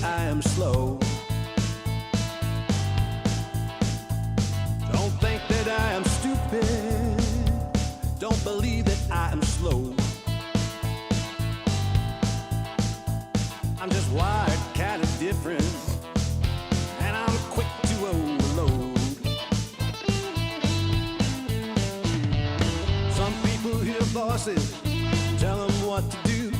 that I am slow. Don't think that I am stupid. Don't believe that I am slow. I'm just wired kind of different, and I'm quick to overload. Some people hear voices, tell them what to do.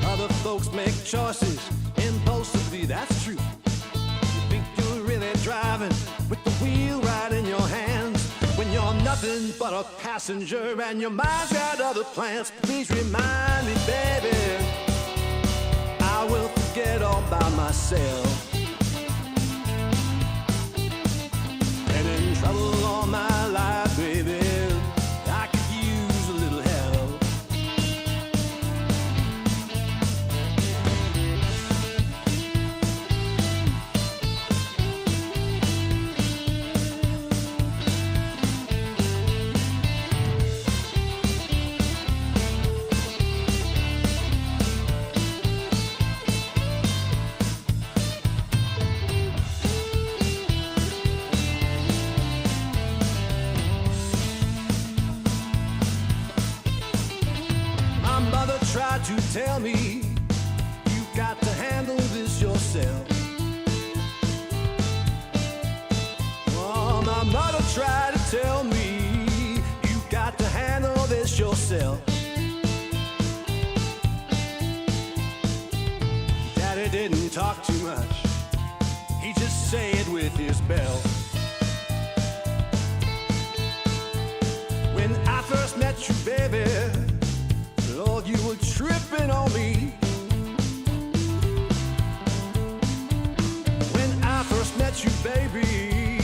Other folks make choices impulsively, that's true. You think you're really driving with the wheel right in your hands, when you're nothing but a passenger and your mind's got other plans. Please remind me, baby, I will forget all by myself. Been in trouble all my life, baby. I could use a little help. Tried to tell me you got to handle this yourself. Oh, my mother tried to tell me you got to handle this yourself. Daddy didn't talk too much, he just said with his belt. When I first met you, baby, Lord, you were tripping on me. When I first met you, baby,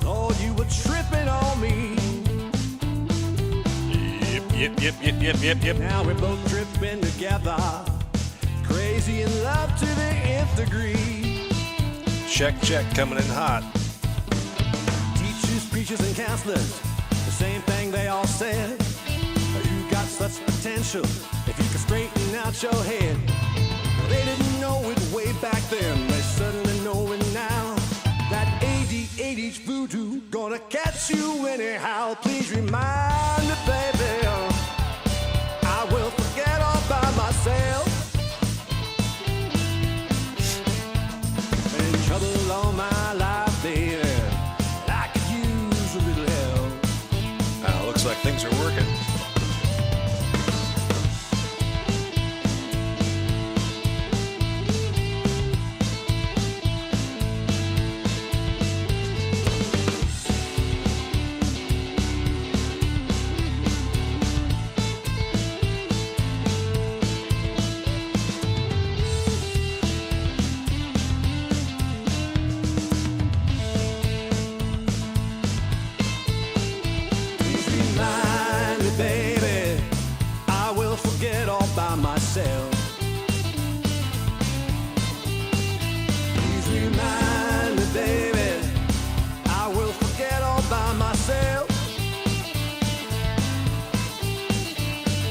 Lord, you were tripping on me. Yep. Now we're both tripping together, crazy in love to the nth degree. Check, coming in hot. Teachers, preachers, and counselors, the same thing they all said. You got such potential if you could straighten out your head. Well, they didn't know it way back then. They certainly know it now. That ADHD voodoo gonna catch you anyhow. Please remind me, baby, I will forget all by myself. Been in trouble all my life, baby. I could use a little help. Looks like things are working. Please remind me, baby, I will forget all by myself.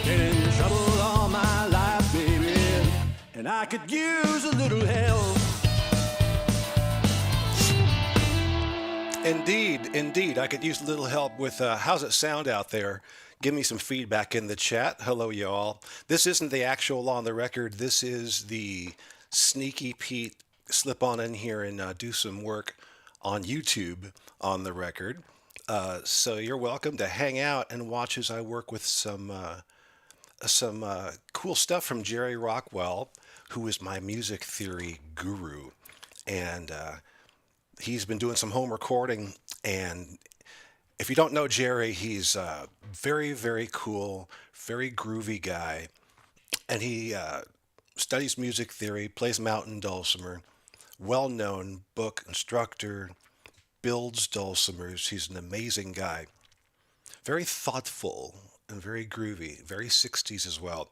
Been in trouble all my life, baby, and I could use a little help. Indeed, I could use a little help with how's it sound out there? Give me some feedback in the chat. Hello, y'all. This isn't the actual on the record. This is the Sneaky Pete slip on in here and do some work on YouTube on the record. So you're welcome to hang out and watch as I work with some cool stuff from Jerry Rockwell, who is my music theory guru. And he's been doing some home recording, and if you don't know Jerry, he's a very, very cool, very groovy guy, and he studies music theory, plays mountain dulcimer, well-known book instructor, builds dulcimers. He's an amazing guy, very thoughtful and very groovy, very 60s as well.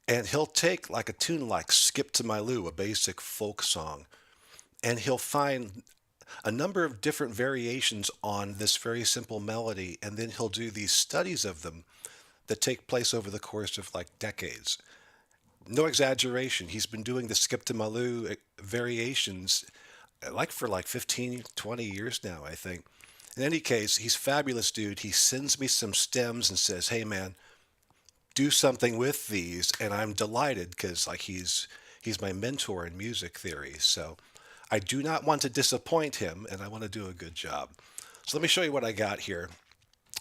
And he'll take like a tune like Skip to My Lou, a basic folk song, and he'll find a number of different variations on this very simple melody, and then he'll do these studies of them that take place over the course of like decades. No exaggeration. He's been doing the skip to Malou variations for like 15, 20 years now, I think. In any case, he's a fabulous dude. He sends me some stems and says, "Hey man, do something with these," and I'm delighted because like he's my mentor in music theory. So I do not want to disappoint him, and I want to do a good job. So let me show you what I got here.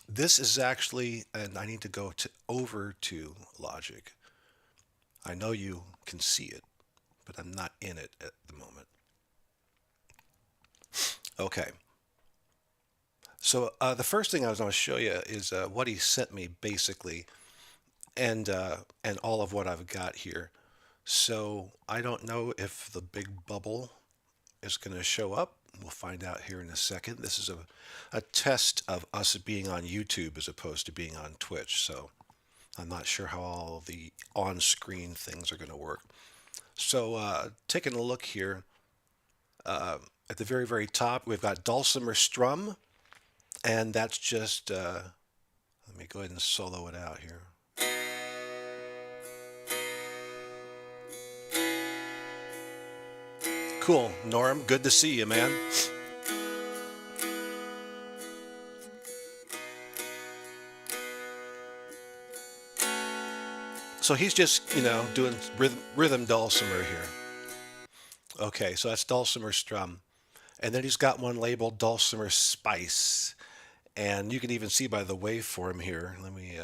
This is actually, and I need to go over to Logic. I know you can see it, but I'm not in it at the moment. Okay. So the first thing I was going to show you is what he sent me basically, and all of what I've got here. So I don't know if the big bubble is going to show up. We'll find out here in a second. This is a test of us being on YouTube as opposed to being on Twitch. So I'm not sure how all the on-screen things are going to work. So taking a look here, at the very, very top, we've got dulcimer strum. And that's just, let me go ahead and solo it out here. Cool, Norm. Good to see you, man. So he's just, doing rhythm dulcimer here. Okay, so that's dulcimer strum. And then he's got one labeled dulcimer spice. And you can even see by the waveform here. Let me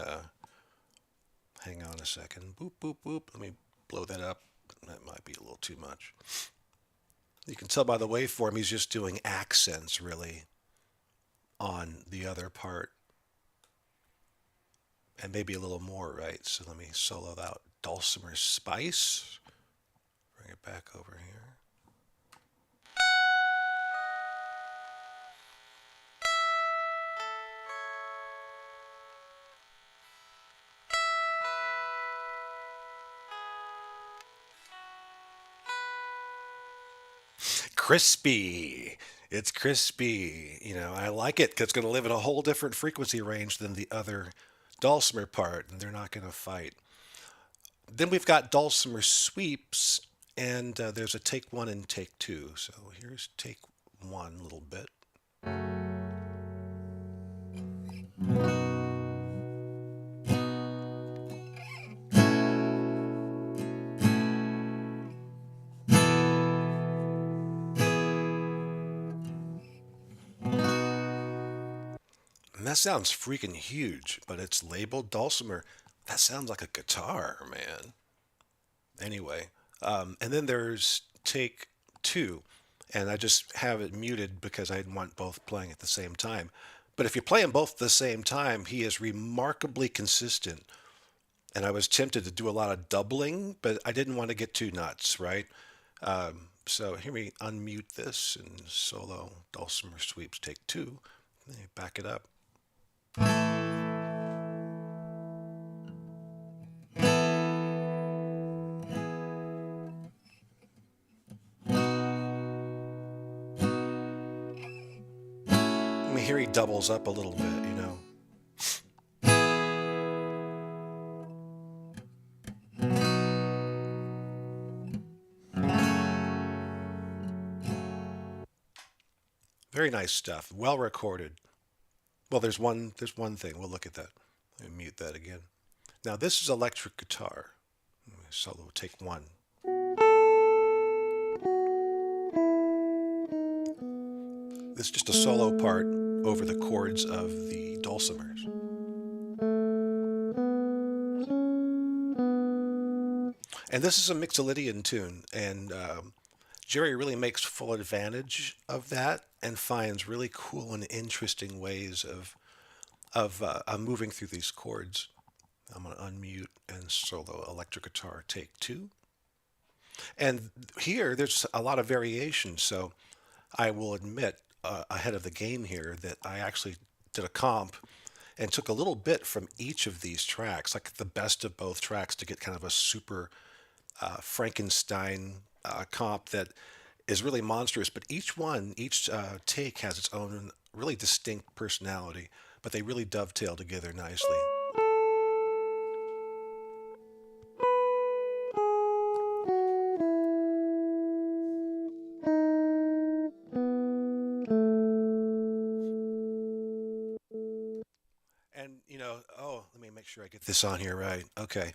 hang on a second. Boop, boop, boop. Let me blow that up. That might be a little too much. You can tell by the waveform he's just doing accents really on the other part. And maybe a little more, right? So let me solo out dulcimer spice. Bring it back over here. Crispy. It's crispy. I like it because it's going to live in a whole different frequency range than the other dulcimer part, and they're not going to fight. Then we've got dulcimer sweeps, and there's a take one and take two. So here's take one a little bit. And that sounds freaking huge, but it's labeled dulcimer. That sounds like a guitar, man. Anyway, and then there's take two, and I just have it muted because I want both playing at the same time. But if you play them both at the same time, he is remarkably consistent. And I was tempted to do a lot of doubling, but I didn't want to get too nuts, right? So here we unmute this and solo dulcimer sweeps take two. Back it up. I mean, here he doubles up a little bit. Very nice stuff. Well recorded. Well, there's one thing. We'll look at that. Let me mute that again. Now this is electric guitar. Solo take one. This is just a solo part over the chords of the dulcimers. And this is a Mixolydian tune, and Jerry really makes full advantage of that and finds really cool and interesting ways of moving through these chords. I'm going to unmute and solo electric guitar take two. And here there's a lot of variation, so I will admit ahead of the game here that I actually did a comp and took a little bit from each of these tracks, like the best of both tracks, to get kind of a super Frankenstein comp that is really monstrous. But each take has its own really distinct personality, but they really dovetail together nicely. let me make sure I get this on here right. Okay.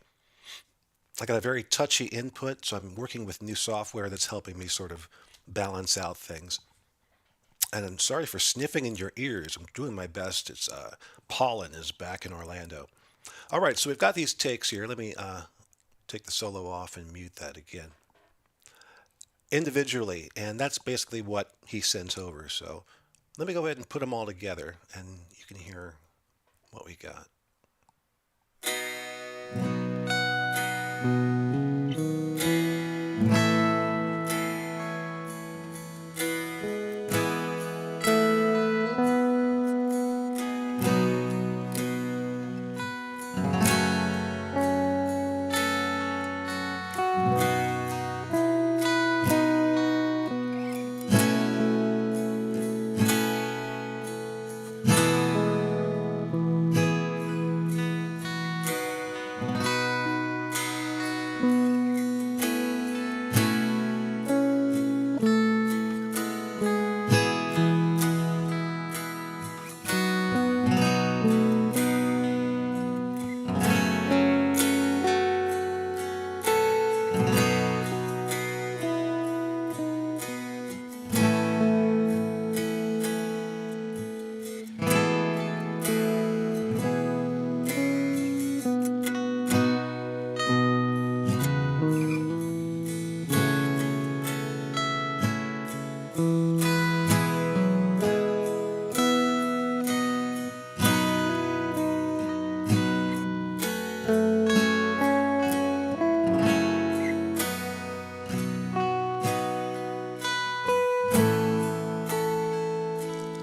I got a very touchy input, so I'm working with new software that's helping me sort of balance out things. And I'm sorry for sniffing in your ears. I'm doing my best. It's pollen is back in Orlando. All right, so we've got these takes here. Let me take the solo off and mute that again. Individually, and that's basically what he sends over. So let me go ahead and put them all together, and you can hear what we got.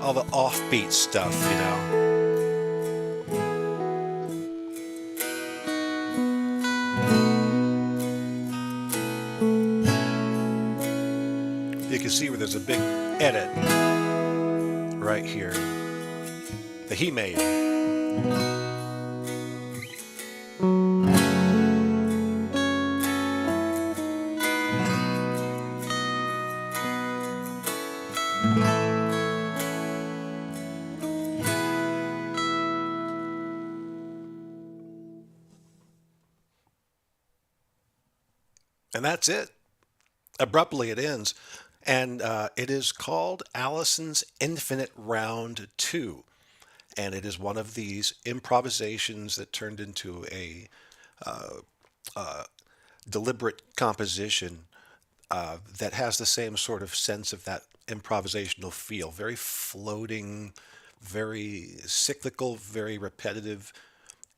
All the offbeat stuff. You can see where there's a big edit right here that he made. And that's it. Abruptly, it ends. And it is called Allison's Infinite Round 2. And it is one of these improvisations that turned into a deliberate composition that has the same sort of sense of that improvisational feel. Very floating, very cyclical, very repetitive,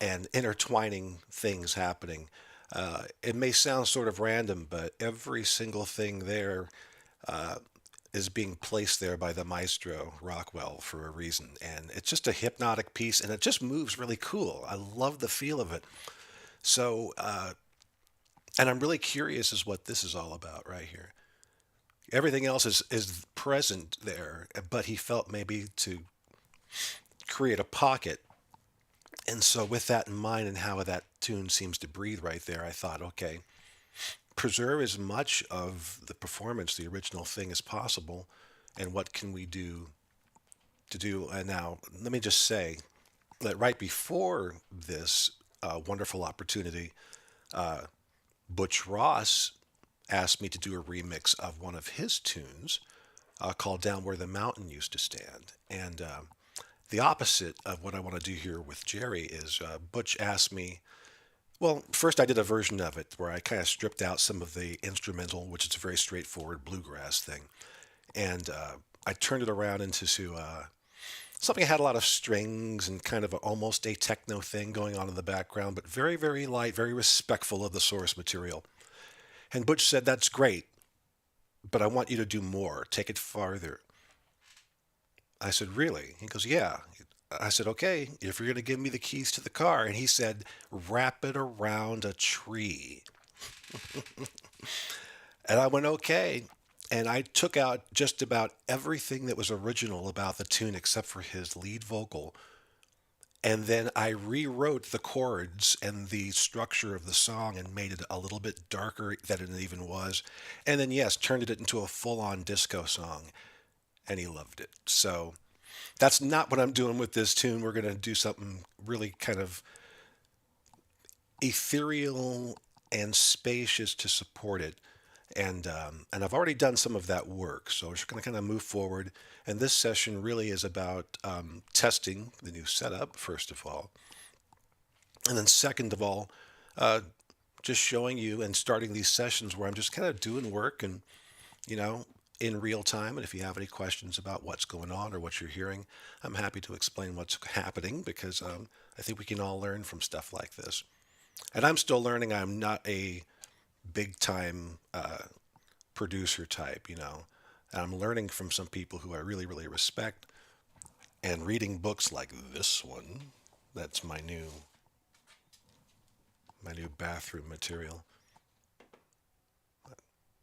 and intertwining things happening. It may sound sort of random, but every single thing there is being placed there by the maestro Rockwell for a reason. And it's just a hypnotic piece, and it just moves really cool. I love the feel of it. So, and I'm really curious as what this is all about right here. Everything else is present there, but he felt maybe to create a pocket. And so, with that in mind and how that tune seems to breathe right there, I thought, okay, preserve as much of the performance, the original thing, as possible. And what can we do to do? And now, let me just say that right before this wonderful opportunity, Butch Ross asked me to do a remix of one of his tunes called Down Where the Mountain Used to Stand. And the opposite of what I want to do here with Jerry is Butch asked me, well, first I did a version of it where I kind of stripped out some of the instrumental, which is a very straightforward bluegrass thing. And I turned it around into something that had a lot of strings and kind of almost a techno thing going on in the background, but very, very light, very respectful of the source material. And Butch said, that's great, but I want you to do more. Take it farther. I said, really? He goes, yeah. I said, okay, if you're going to give me the keys to the car. And he said, wrap it around a tree. And I went, okay. And I took out just about everything that was original about the tune except for his lead vocal. And then I rewrote the chords and the structure of the song and made it a little bit darker than it even was. And then, yes, turned it into a full-on disco song. And he loved it. So That's not what I'm doing with this tune. We're going to do something really kind of ethereal and spacious to support it. And I've already done some of that work, so we're just going to kind of move forward. And this session really is about testing the new setup, first of all, and then second of all, uh, just showing you and starting these sessions where I'm just kind of doing work and you know in real time. And if you have any questions about what's going on or what you're hearing, I'm happy to explain what's happening because I think we can all learn from stuff like this. And I'm still learning. I'm not a big time producer type, And I'm learning from some people who I really, really respect and reading books like this one. That's my new bathroom material.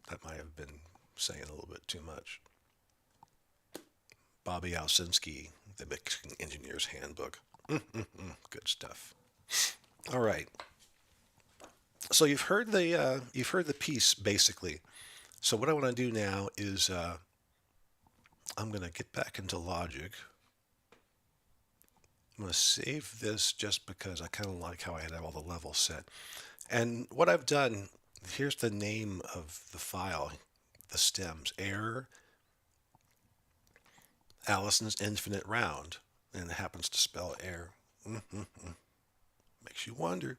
That might have been saying a little bit too much. Bobby Owsinski, The Mixing Engineer's Handbook. Good stuff. All right. So you've heard the piece basically. So what I want to do now is I'm going to get back into Logic. I'm going to save this just because I kind of like how I had all the levels set. And what I've done, here's the name of the file, the stems, Air Allison's Infinite Round. And it happens to spell air. Makes you wonder.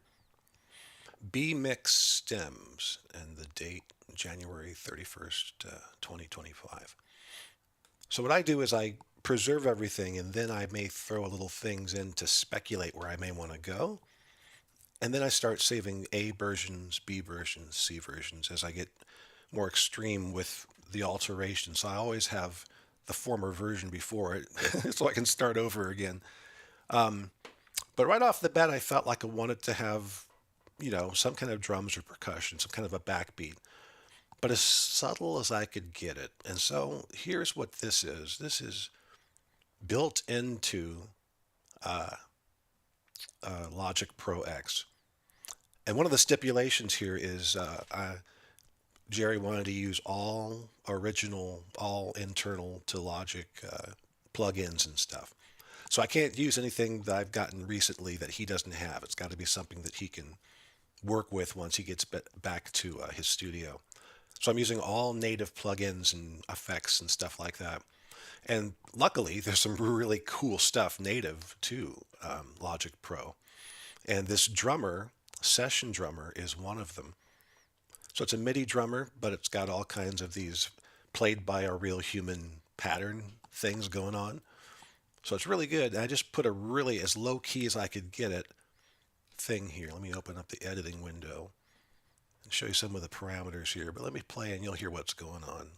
B mix stems and the date January 31st, 2025. So what I do is I preserve everything and then I may throw a little things in to speculate where I may want to go. And then I start saving A versions, B versions, C versions as I get more extreme with the alterations. So I always have the former version before it so I can start over again. But right off the bat, I felt like I wanted to have, some kind of drums or percussion, some kind of a backbeat, but as subtle as I could get it. And so here's what this is. This is built into Logic Pro X. And one of the stipulations here is Jerry wanted to use all original, all internal to Logic plugins and stuff. So I can't use anything that I've gotten recently that he doesn't have. It's got to be something that he can work with once he gets back to his studio. So I'm using all native plugins and effects and stuff like that. And luckily, there's some really cool stuff native to Logic Pro. And this drummer, session drummer, is one of them. So it's a MIDI drummer, but it's got all kinds of these played by a real human pattern things going on. So it's really good. And I just put a really, as low key as I could get it, thing here. Let me open up the editing window and show you some of the parameters here. But let me play and you'll hear what's going on.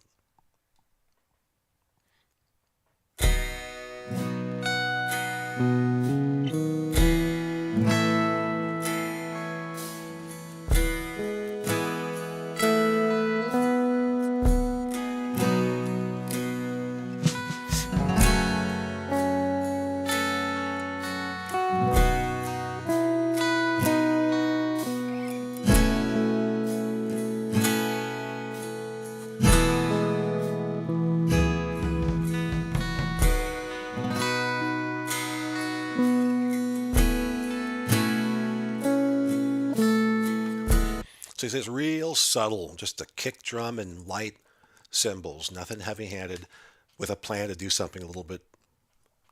So it's real subtle, just a kick drum and light cymbals, nothing heavy-handed, with a plan to do something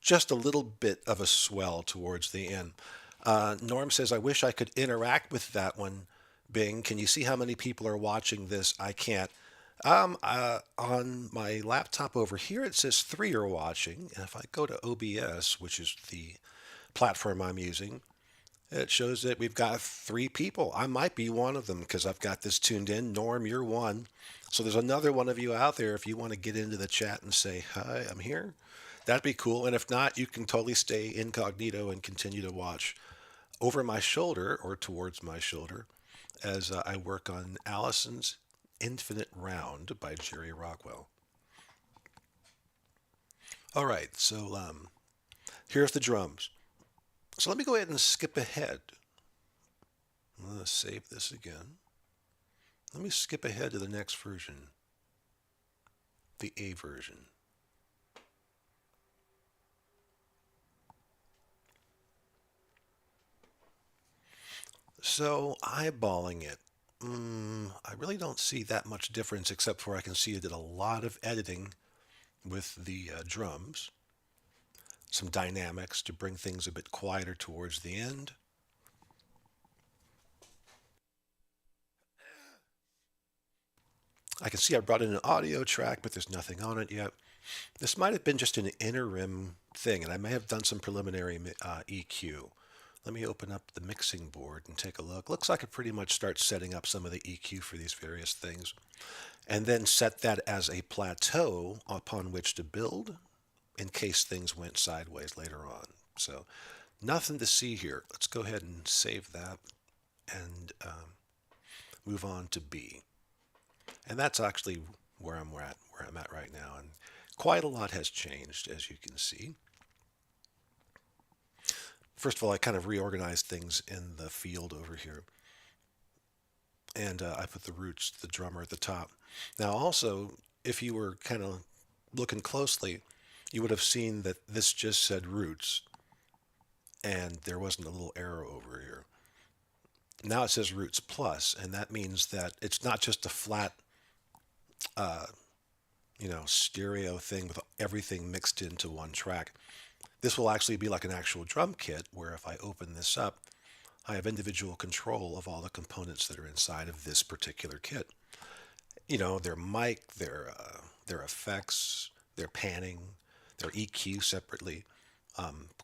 just a little bit of a swell towards the end. Norm says, I wish I could interact with that one. Bing, can you see how many people are watching this? I can't. On my laptop over here, it says 3 are watching. And if I go to OBS, which is the platform I'm using, it shows that we've got 3 people. I might be one of them because I've got this tuned in. Norm, you're one. So there's another one of you out there if you want to get into the chat and say, hi, I'm here. That'd be cool. And if not, you can totally stay incognito and continue to watch over my shoulder or towards my shoulder as I work on Allison's Infinite Round by Jerry Rockwell. All right, so here's the drums. So let me go ahead and skip ahead. I'm going to save this again. Let me skip ahead to the next version, the A version. So eyeballing it, I really don't see that much difference except for I can see it did a lot of editing with the drums, some dynamics to bring things a bit quieter towards the end. I can see I brought in an audio track, but there's nothing on it yet. This might have been just an interim thing, and I may have done some preliminary EQ. Let me open up the mixing board and take a look. Looks like I pretty much start setting up some of the EQ for these various things, and then set that as a plateau upon which to build in case things went sideways later on. So nothing to see here. Let's go ahead and save that and move on to B. And that's actually where I'm at right now. And quite a lot has changed, as you can see. First of all, I kind of reorganized things in the field over here. And I put the Roots, the drummer, at the top. Now, also, if you were kind of looking closely, you would have seen that this just said Roots, and there wasn't a little arrow over here. Now it says Roots Plus, and that means that it's not just a flat, stereo thing with everything mixed into one track. This will actually be like an actual drum kit, where if I open this up, I have individual control of all the components that are inside of this particular kit. Their mic, their effects, their panning, their EQ separately,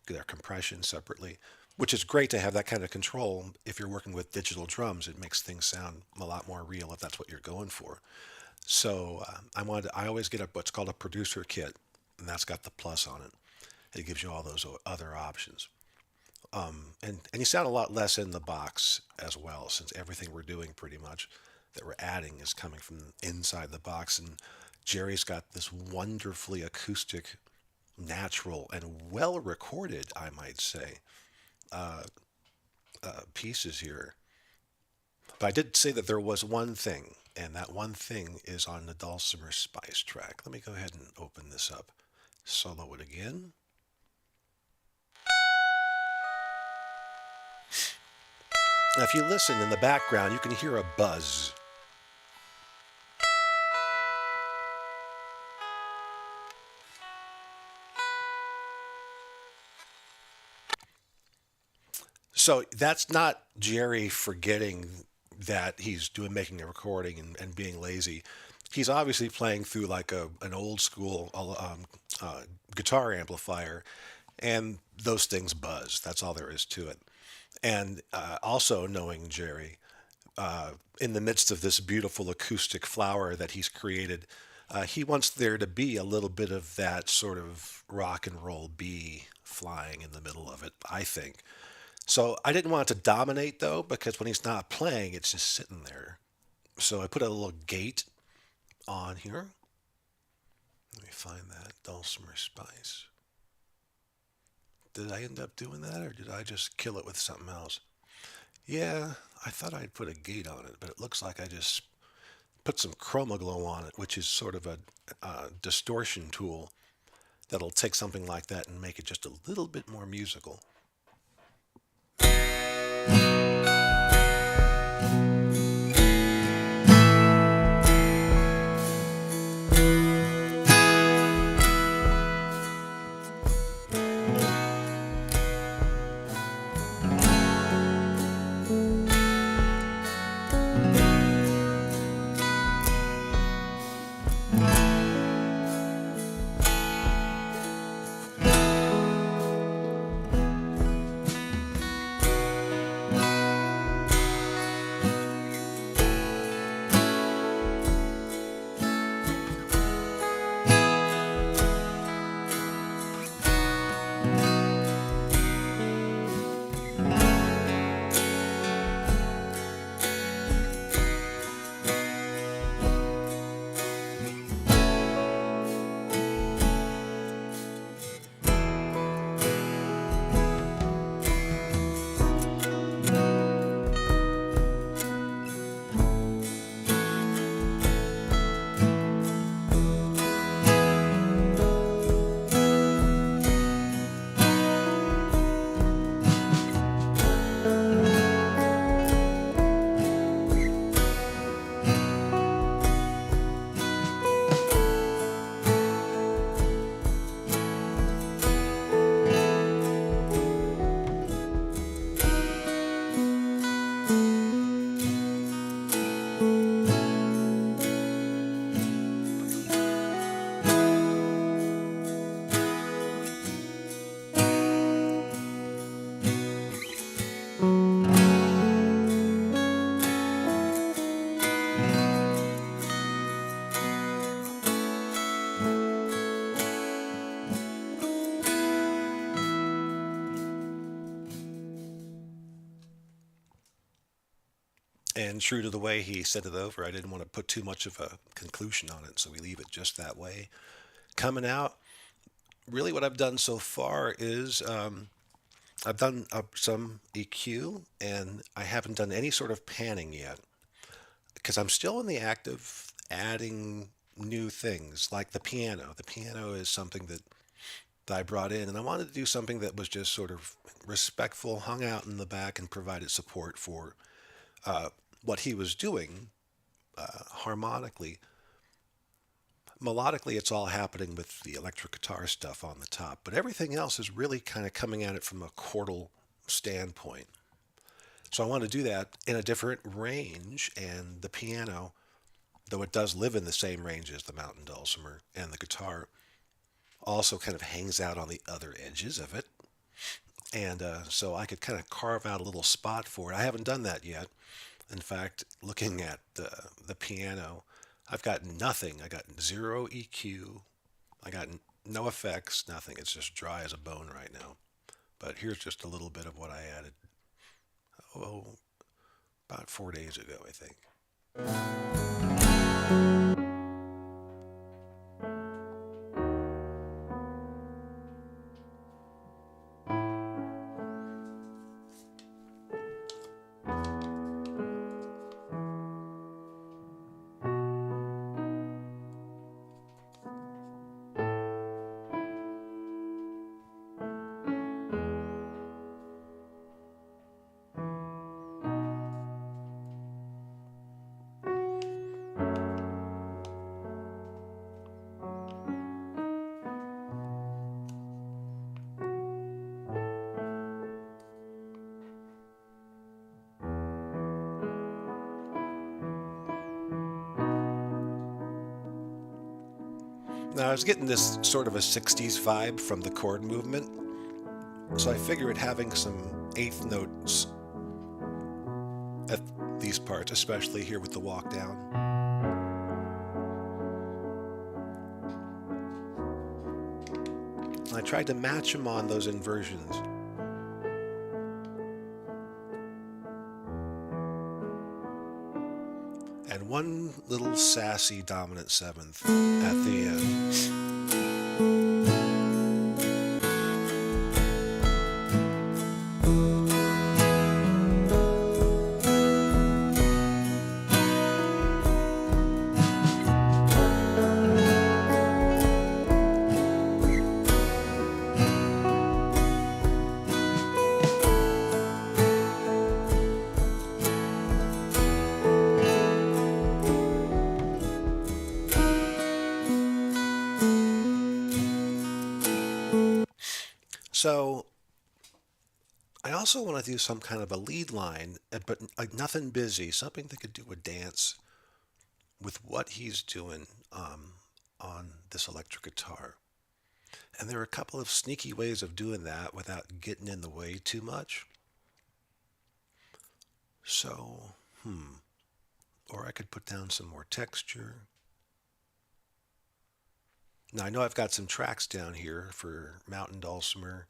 their compression separately, which is great to have that kind of control. If you're working with digital drums, it makes things sound a lot more real if that's what you're going for. So I always get what's called a producer kit, and that's got the plus on it. It gives you all those other options. And you sound a lot less in the box as well, since everything we're doing pretty much that we're adding is coming from inside the box. And Jerry's got this wonderfully acoustic, natural, and well recorded, I might say, pieces here. But I did say that there was one thing, and that one thing is on the Dulcimer Spice track. Let me go ahead and open this up. Solo it again. Now, if you listen in the background, you can hear a buzz. So that's not Jerry forgetting that he's making a recording and being lazy. He's obviously playing through like an old school guitar amplifier, and those things buzz. That's all there is to it. And also knowing Jerry, in the midst of this beautiful acoustic flower that he's created, he wants there to be a little bit of that sort of rock and roll bee flying in the middle of it, I think. So I didn't want it to dominate, though, because when he's not playing, it's just sitting there. So I put a little gate on here. Let me find that Dulcimer Spice. Did I end up doing that, or did I just kill it with something else? Yeah, I thought I'd put a gate on it, but it looks like I just put some chroma glow on it, which is sort of a distortion tool that'll take something like that and make it just a little bit more musical. And true to the way he sent it over, I didn't want to put too much of a conclusion on it, so we leave it just that way. Coming out, really what I've done so far is I've done some EQ, and I haven't done any sort of panning yet because I'm still in the act of adding new things like the piano. The piano is something that I brought in, and I wanted to do something that was just sort of respectful, hung out in the back, and provided support for what he was doing harmonically. Melodically, it's all happening with the electric guitar stuff on the top, but everything else is really kind of coming at it from a chordal standpoint. So I want to do that in a different range, and the piano, though it does live in the same range as the mountain dulcimer and the guitar, also kind of hangs out on the other edges of it. And so I could kind of carve out a little spot for it. I haven't done that yet. In fact, looking at the piano, I've got nothing. I got zero EQ. I got no effects, nothing. It's just dry as a bone right now. But here's just a little bit of what I added, oh, about 4 days ago, I think. Now, I was getting this sort of a 60s vibe from the chord movement, so I figured having some eighth notes at these parts, especially here with the walk down. I tried to match them on those inversions. And one little sassy dominant seventh at the end. So I also want to do some kind of a lead line, but like nothing busy, something that could do a dance with what he's doing on this electric guitar. And there are a couple of sneaky ways of doing that without getting in the way too much. So, or I could put down some more texture. Now I know I've got some tracks down here for mountain dulcimer,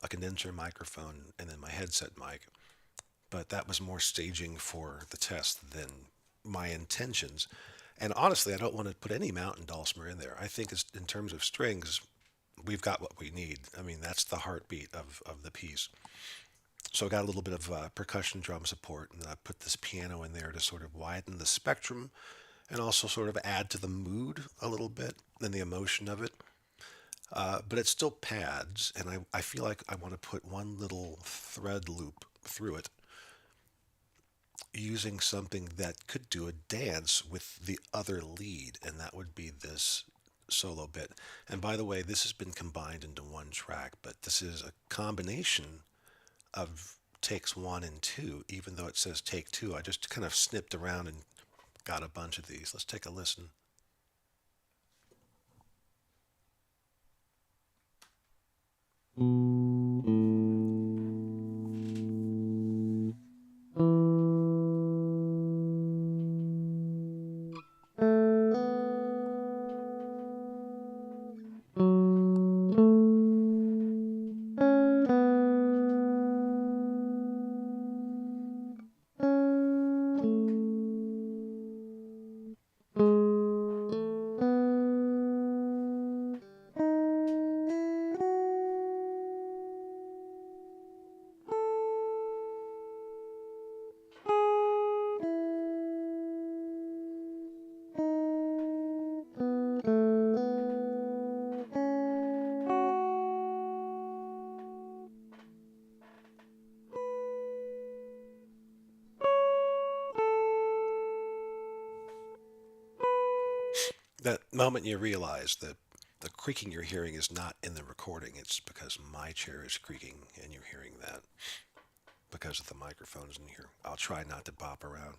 a condenser microphone, and then my headset mic. But that was more staging for the test than my intentions. And honestly, I don't want to put any mountain dulcimer in there. I think in terms of strings, we've got what we need. I mean, that's the heartbeat of the piece. So I got a little bit of percussion drum support, and I put this piano in there to sort of widen the spectrum and also sort of add to the mood a little bit and the emotion of it. But it still pads, and I feel like I want to put one little thread loop through it using something that could do a dance with the other lead, and that would be this solo bit. And by the way, this has been combined into one track, but this is a combination of takes 1 and 2, even though it says take 2. I just kind of snipped around and got a bunch of these. Let's take a listen. moment you realize that the creaking you're hearing is not in the recording, it's because my chair is creaking and you're hearing that because of the microphones in here. I'll try not to bop around.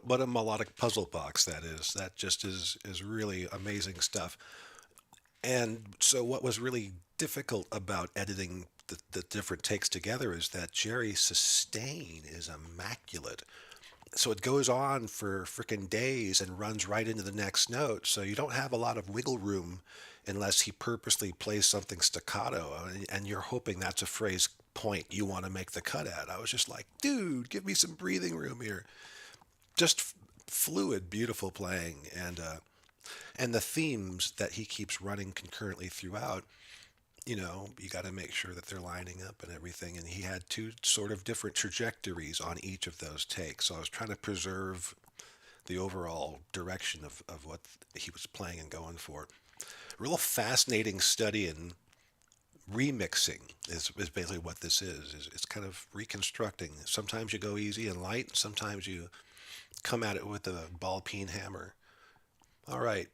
What a melodic puzzle box that is. That just is really amazing stuff. And so what was really difficult about editing the different takes together is that Jerry's sustain is immaculate. So it goes on for frickin' days and runs right into the next note. So you don't have a lot of wiggle room unless he purposely plays something staccato and you're hoping that's a phrase point you want to make the cut at. I was just like, dude, give me some breathing room here. Just fluid, beautiful playing, and the themes that he keeps running concurrently throughout. You got to make sure that they're lining up and everything. And he had two sort of different trajectories on each of those takes. So I was trying to preserve the overall direction of what he was playing and going for. Real fascinating study in remixing is basically what this is. It's kind of reconstructing. Sometimes you go easy and light. Sometimes you come at it with a ball peen hammer. All right.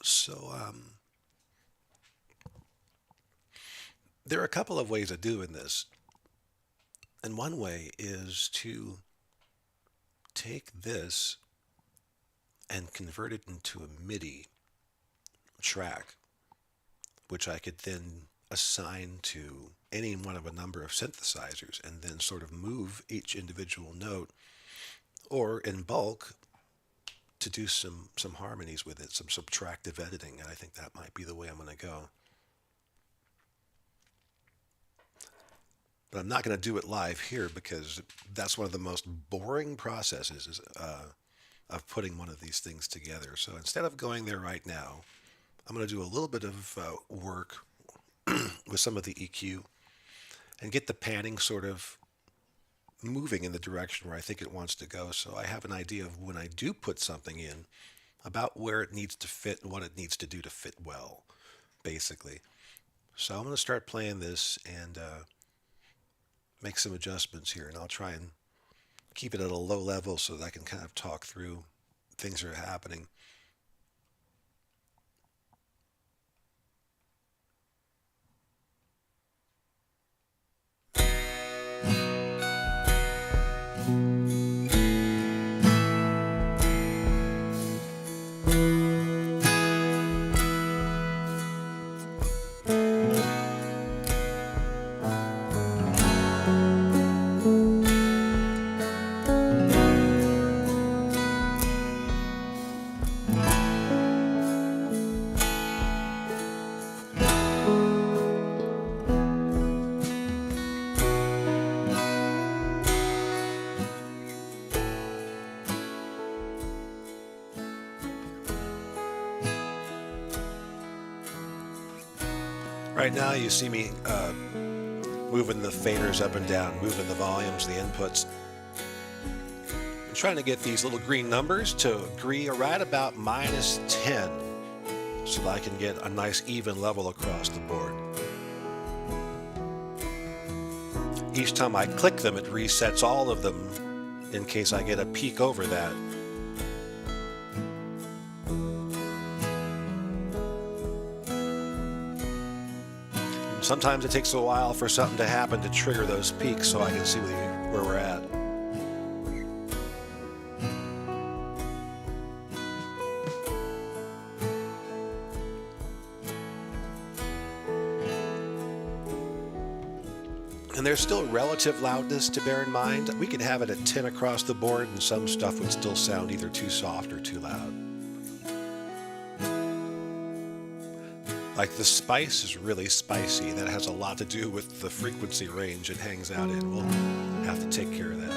So there are a couple of ways of doing this. And one way is to take this and convert it into a MIDI track, which I could then assign to any one of a number of synthesizers and then sort of move each individual note, or in bulk to do some harmonies with it, some subtractive editing, and I think that might be the way I'm going to go. But I'm not going to do it live here because that's one of the most boring processes of putting one of these things together. So instead of going there right now, I'm going to do a little bit of work with some of the EQ and get the panning sort of moving in the direction where I think it wants to go. So I have an idea of when I do put something in about where it needs to fit and what it needs to do to fit well, basically. So I'm going to start playing this and make some adjustments here, and I'll try and keep it at a low level so that I can kind of talk through things that are happening. Right now you see me moving the faders up and down, moving the volumes, the inputs. I'm trying to get these little green numbers to agree right about -10 so that I can get a nice even level across the board. Each time I click them, it resets all of them in case I get a peak over that. Sometimes it takes a while for something to happen to trigger those peaks so I can see where we're at. And there's still relative loudness to bear in mind. We could have it at 10 across the board and some stuff would still sound either too soft or too loud. Like the spice is really spicy. That has a lot to do with the frequency range it hangs out in. We'll have to take care of that.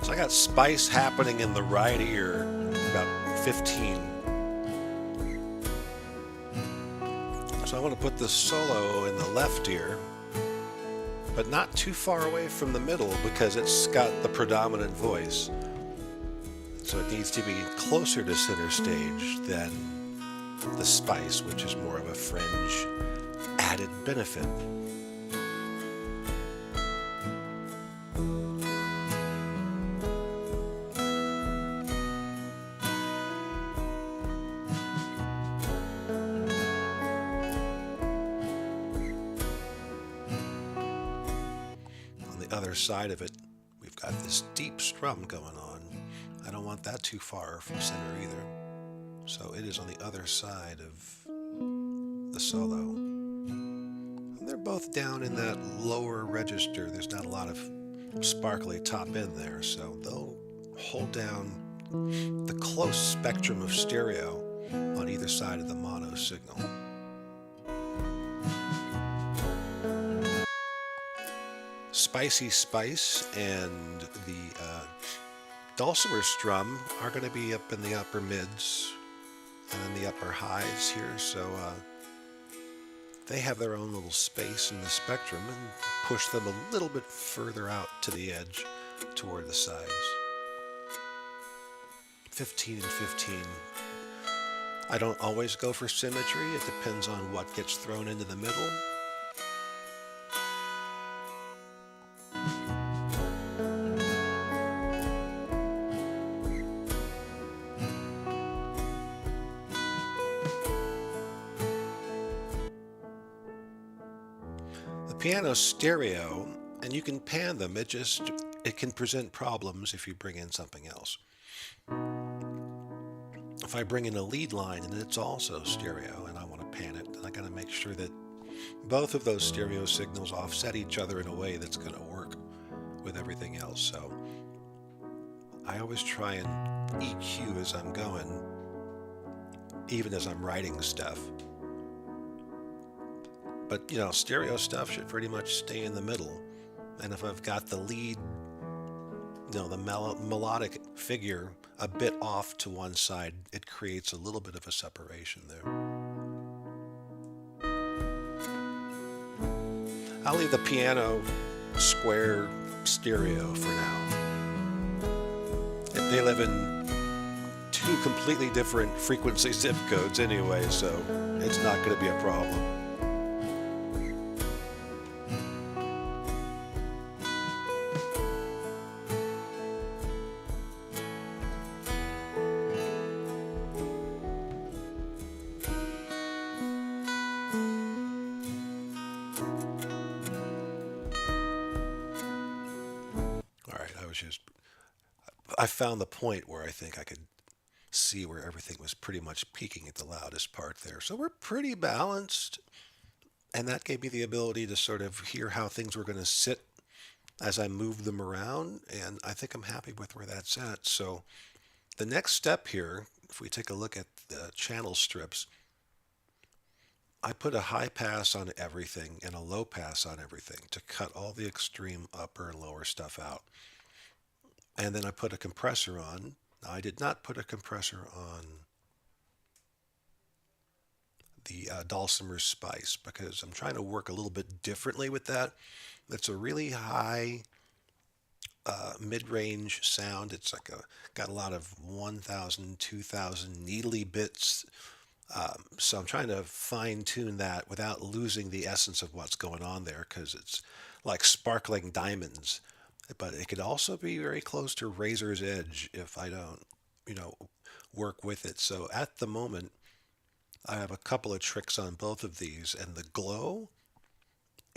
So I got spice happening in the right ear, about 15. So I want to put the solo in the left ear, but not too far away from the middle because it's got the predominant voice. So it needs to be closer to center stage than the spice, which is more of a fringe added benefit. Other side of it, we've got this deep strum going on. I don't want that too far from center either. So it is on the other side of the solo. And they're both down in that lower register. There's not a lot of sparkly top end there, so they'll hold down the close spectrum of stereo on either side of the mono signal. Spicy Spice and the dulcimer strum are going to be up in the upper mids and then the upper highs here, so they have their own little space in the spectrum and push them a little bit further out to the edge toward the sides. 15 and 15. I don't always go for symmetry. It depends on what gets thrown into the middle. Piano stereo, and you can pan them. It can present problems if you bring in something else. If I bring in a lead line and it's also stereo and I want to pan it, then I got to make sure that both of those stereo signals offset each other in a way that's going to work with everything else. So I always try and EQ as I'm going, even as I'm writing stuff. But, stereo stuff should pretty much stay in the middle. And if I've got the lead, the melodic figure a bit off to one side, it creates a little bit of a separation there. I'll leave the piano square stereo for now. They live in two completely different frequency zip codes anyway, so it's not going to be a problem. I found the point where I think I could see where everything was pretty much peaking at the loudest part there. So we're pretty balanced. And that gave me the ability to sort of hear how things were going to sit as I moved them around. And I think I'm happy with where that's at. So the next step here, if we take a look at the channel strips, I put a high pass on everything and a low pass on everything to cut all the extreme upper and lower stuff out. And then I put a compressor on. Now, I did not put a compressor on the dulcimer spice because I'm trying to work a little bit differently with that. It's a really high mid-range sound. It's like got a lot of 1,000, 2,000 needly bits. So I'm trying to fine-tune that without losing the essence of what's going on there because it's like sparkling diamonds. But it could also be very close to razor's edge if I don't, work with it. So at the moment, I have a couple of tricks on both of these, and the glow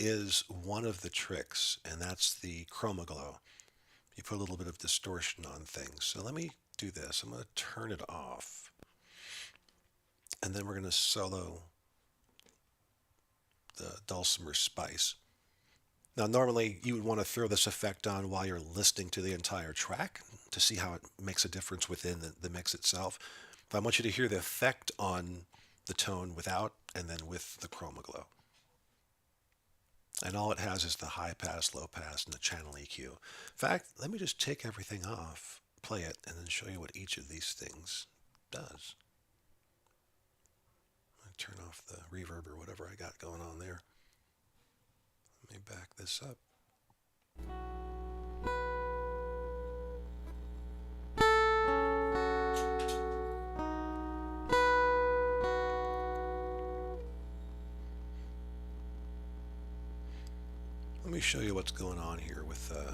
is one of the tricks, and that's the chroma glow. You put a little bit of distortion on things. So let me do this. I'm going to turn it off, and then we're going to solo the dulcimer spice. Now, normally you would want to throw this effect on while you're listening to the entire track to see how it makes a difference within the mix itself. But I want you to hear the effect on the tone without and then with the chroma glow. And all it has is the high pass, low pass, and the channel EQ. In fact, let me just take everything off, play it, and then show you what each of these things does. I turn off the reverb or whatever I got going on there. Let me back this up. Let me show you what's going on here with I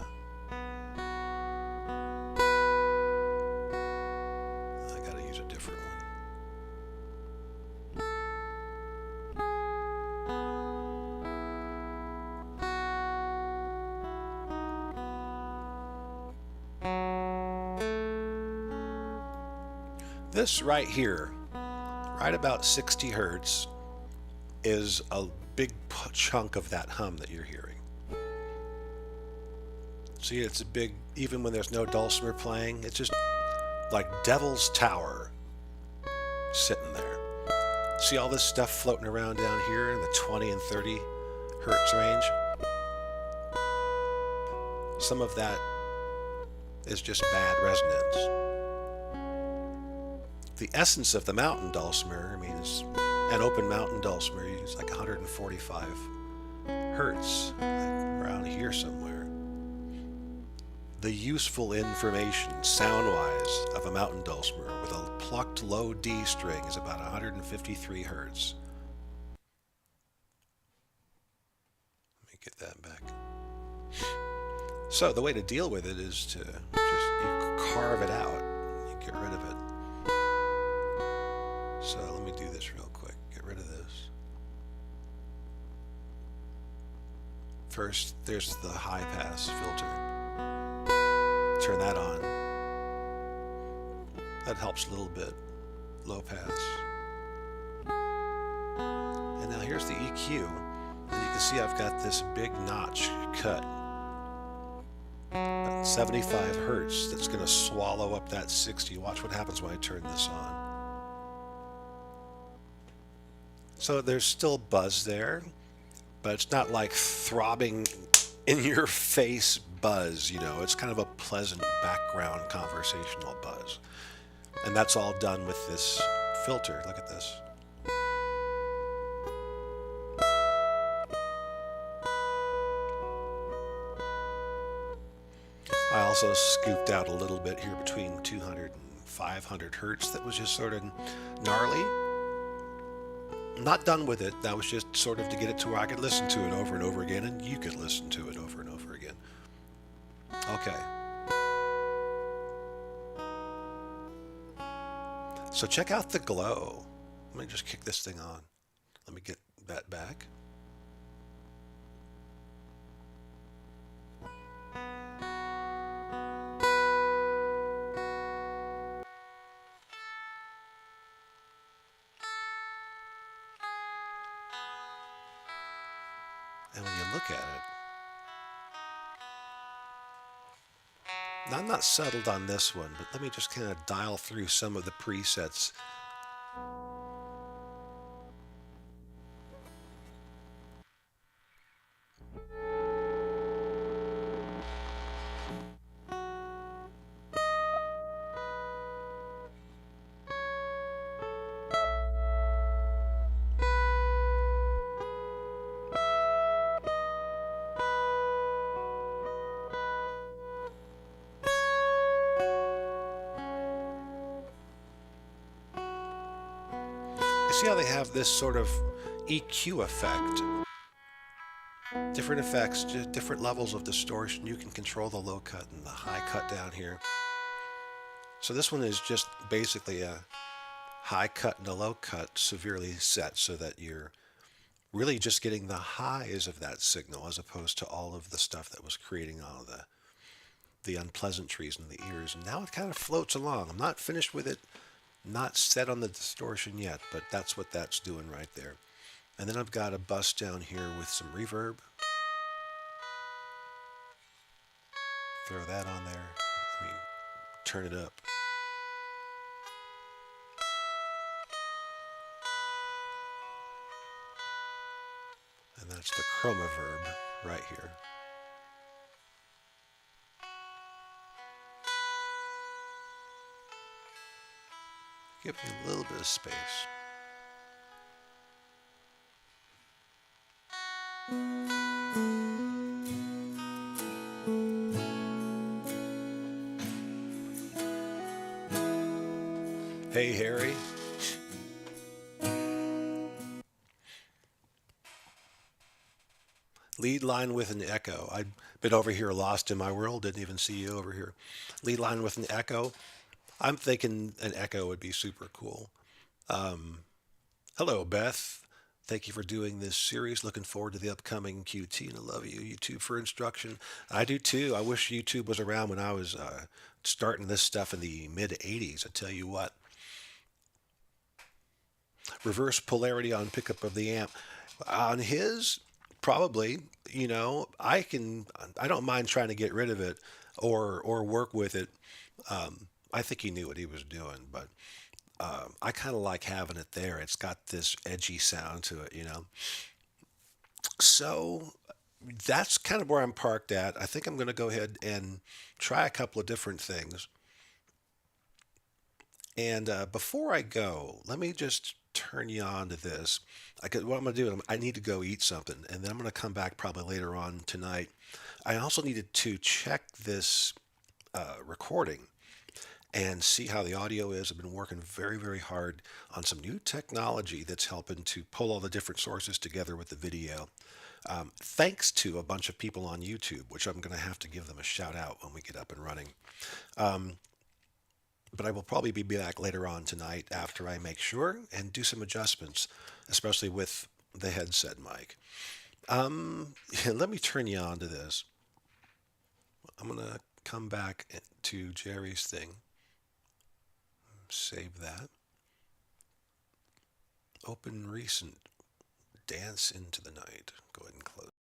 gotta use a different one. This right here, right about 60 hertz, is a big chunk of that hum that you're hearing. See, it's a big, even when there's no dulcimer playing, it's just like Devil's Tower sitting there. See all this stuff floating around down here in the 20 and 30 hertz range? Some of that is just bad resonance. The essence of the mountain dulcimer, it's an open mountain dulcimer, it's like 145 hertz, like around here somewhere. The useful information, sound-wise, of a mountain dulcimer with a plucked low D string is about 153 hertz. Let me get that back. So the way to deal with it is to just you carve it out. You get rid of it. So let me do this real quick. Get rid of this. First, there's the high pass filter. Turn that on. That helps a little bit. Low pass. And now here's the EQ. And you can see I've got this big notch cut At 75 hertz, that's going to swallow up that 60. Watch what happens when I turn this on. So there's still buzz there, but it's not like throbbing in your face buzz, it's kind of a pleasant background conversational buzz. And that's all done with this filter. Look at this. I also scooped out a little bit here between 200 and 500 hertz that was just sort of gnarly. Not done with it. That was just sort of to get it to where I could listen to it over and over again, and you could listen to it over and over again. Okay. So check out the glow. Let me just kick this thing on. Let me get that back. And when you look at it, now I'm not settled on this one, but let me just kind of dial through some of the presets. See how they have this sort of EQ effect? Different effects, just different levels of distortion. You can control the low cut and the high cut down here. So this one is just basically a high cut and a low cut severely set so that you're really just getting the highs of that signal as opposed to all of the stuff that was creating all the unpleasantries in the ears. And now it kind of floats along. I'm not finished with it. Not set on the distortion yet, but that's what that's doing right there. And then I've got a bus down here with some reverb. Throw that on there. Let me turn it up. And that's the chroma verb right here. Give me a little bit of space. Hey, Harry. Lead line with an echo. I've been over here lost in my world, didn't even see you over here. Lead line with an echo. I'm thinking an echo would be super cool. Hello, Beth. Thank you for doing this series. Looking forward to the upcoming QT, and I love you, YouTube, for instruction. I do too. I wish YouTube was around when I was starting this stuff in the mid 80s. I tell you what. Reverse polarity on pickup of the amp. On his, probably, I don't mind trying to get rid of it or work with it. I think he knew what he was doing, but I kind of like having it there. It's got this edgy sound to it. So that's kind of where I'm parked at. I think I'm going to go ahead and try a couple of different things. And before I go, let me just turn you on to this. What I'm going to do, I need to go eat something, and then I'm going to come back probably later on tonight. I also needed to check this recording and see how the audio is. I've been working very, very hard on some new technology that's helping to pull all the different sources together with the video. Thanks to a bunch of people on YouTube, which I'm going to have to give them a shout out when we get up and running. But I will probably be back later on tonight after I make sure and do some adjustments, especially with the headset mic. Let me turn you on to this. I'm going to come back to Jerry's thing. Save that. Open recent. Dance into the night. Go ahead and close.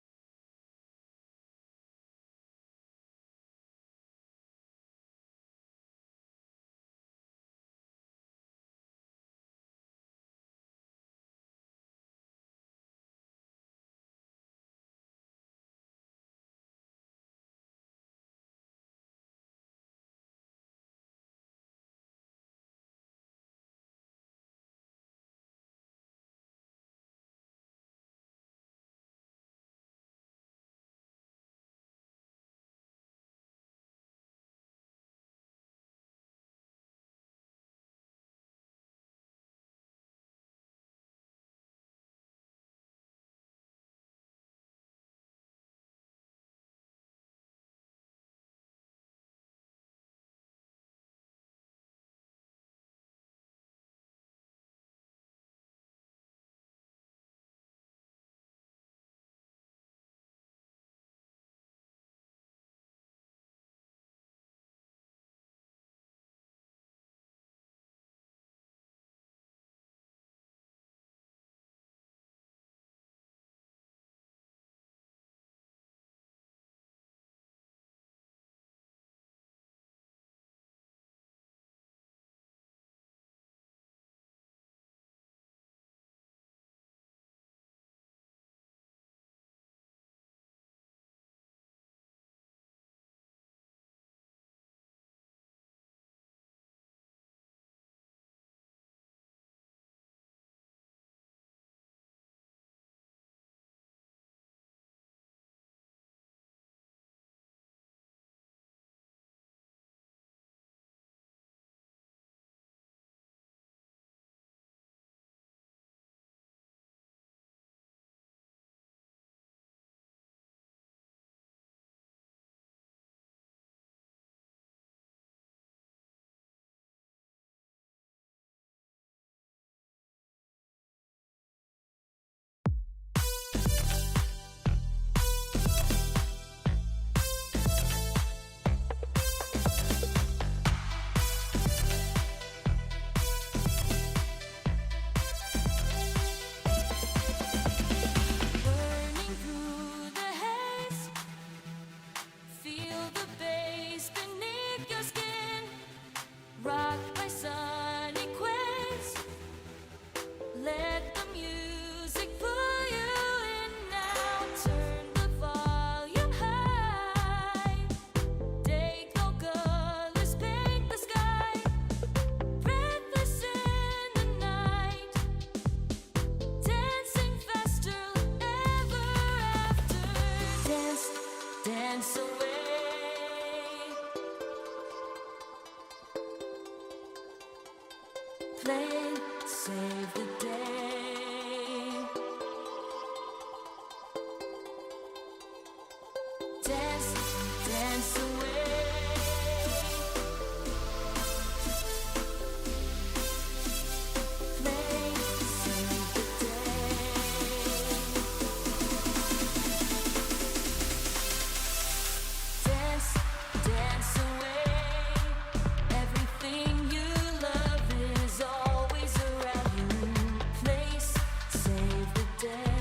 dance away. Play, save the day. Dance, dance away. Play, save the day. Dance, dance away. Everything you love is always around you. Place, save the day.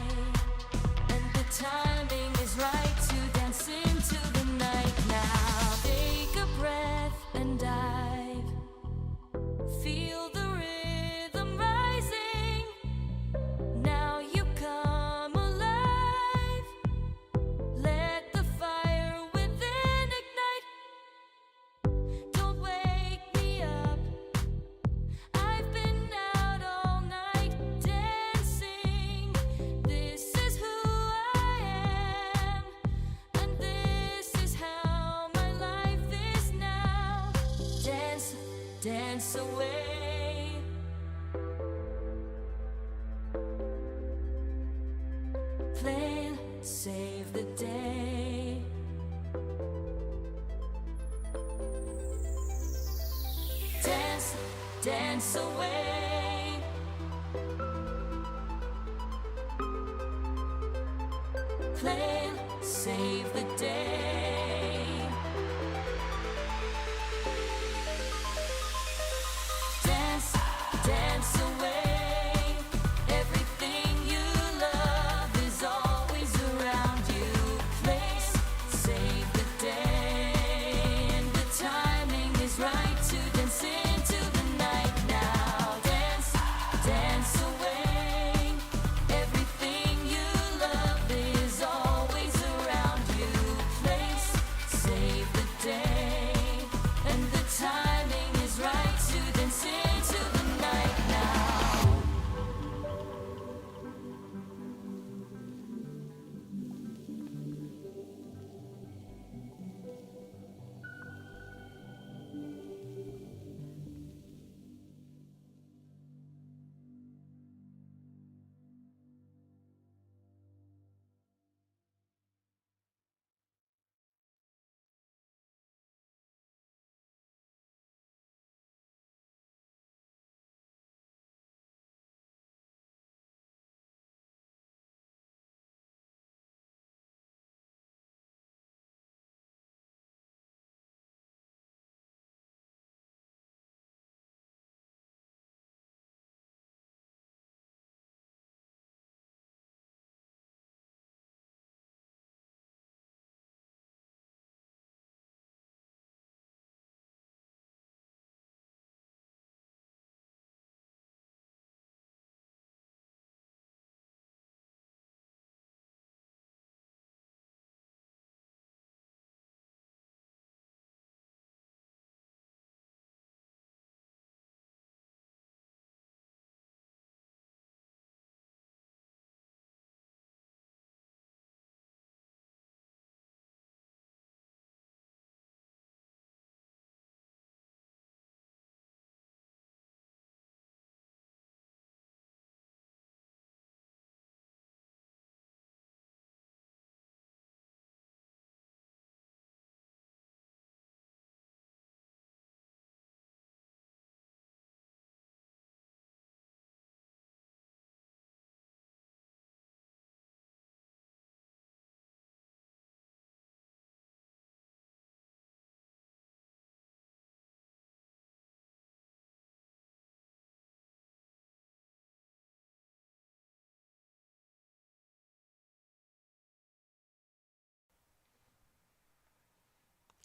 And the timing is right to dance into the night now. Take a breath and dive. Feel the rhythm rising. Now you come alive. Let the fire within ignite. Don't wake me up. I've been out all night dancing. This is who I am, and this is how my life is now. Dance, dance away. Play, save the day. Dance, dance away. Play, save the day. Dance, dance away. Everything you love is always around you. Place, save the day. And the timing is right to dance into the night now. Dance, dance away. Everything you love is always around you. Place, save the day. And the timing is right to dance into the night now.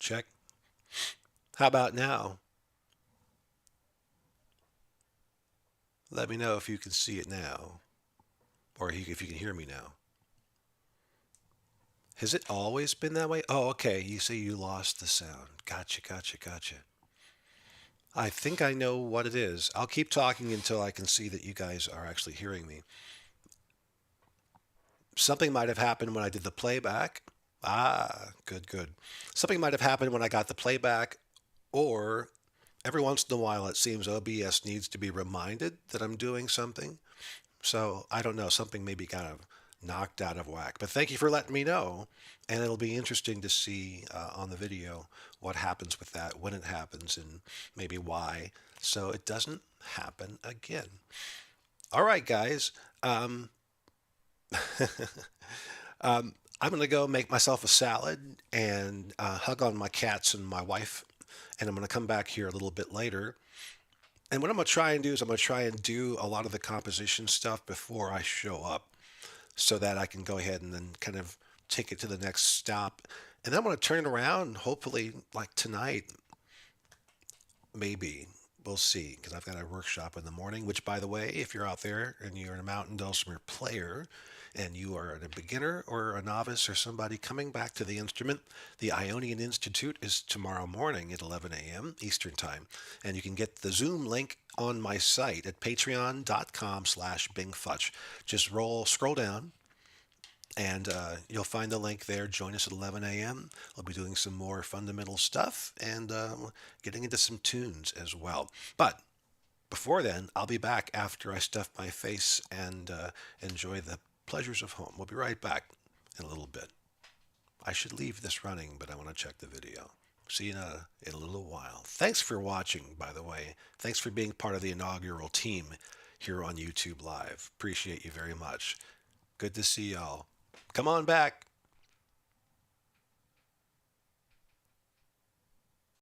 Check. How about now? Let me know if you can see it now, or if you can hear me now. Has it always been that way? Oh, okay. You say you lost the sound. Gotcha, gotcha, gotcha. I think I know what it is. I'll keep talking until I can see that you guys are actually hearing me. Something might have happened when I did the playback. Ah, good, good. Something might have happened when I got the playback, or every once in a while it seems OBS needs to be reminded that I'm doing something. So I don't know, something maybe kind of knocked out of whack. But thank you for letting me know. And it'll be interesting to see on the video what happens with that, when it happens, and maybe why. So it doesn't happen again. All right, guys. I'm going to go make myself a salad and hug on my cats and my wife. And I'm going to come back here a little bit later. And what I'm going to try and do is I'm going to try and do a lot of the composition stuff before I show up so that I can go ahead and then kind of take it to the next stop. And then I'm going to turn it around, hopefully, like tonight, maybe. We'll see, because I've got a workshop in the morning, which, by the way, if you're out there and you're a mountain dulcimer player and you are a beginner or a novice or somebody coming back to the instrument, the Ionian Institute is tomorrow morning at 11 a.m. Eastern Time. And you can get the Zoom link on my site at patreon.com/Bing Futch. Just scroll down, and you'll find the link there. Join us at 11 a.m. I'll be doing some more fundamental stuff and getting into some tunes as well. But before then, I'll be back after I stuff my face and enjoy the pleasures of home. We'll be right back in a little bit. I should leave this running, but I want to check the video. See you in a little while. Thanks for watching, by the way. Thanks for being part of the inaugural team here on YouTube Live. Appreciate you very much. Good to see y'all. Come on back.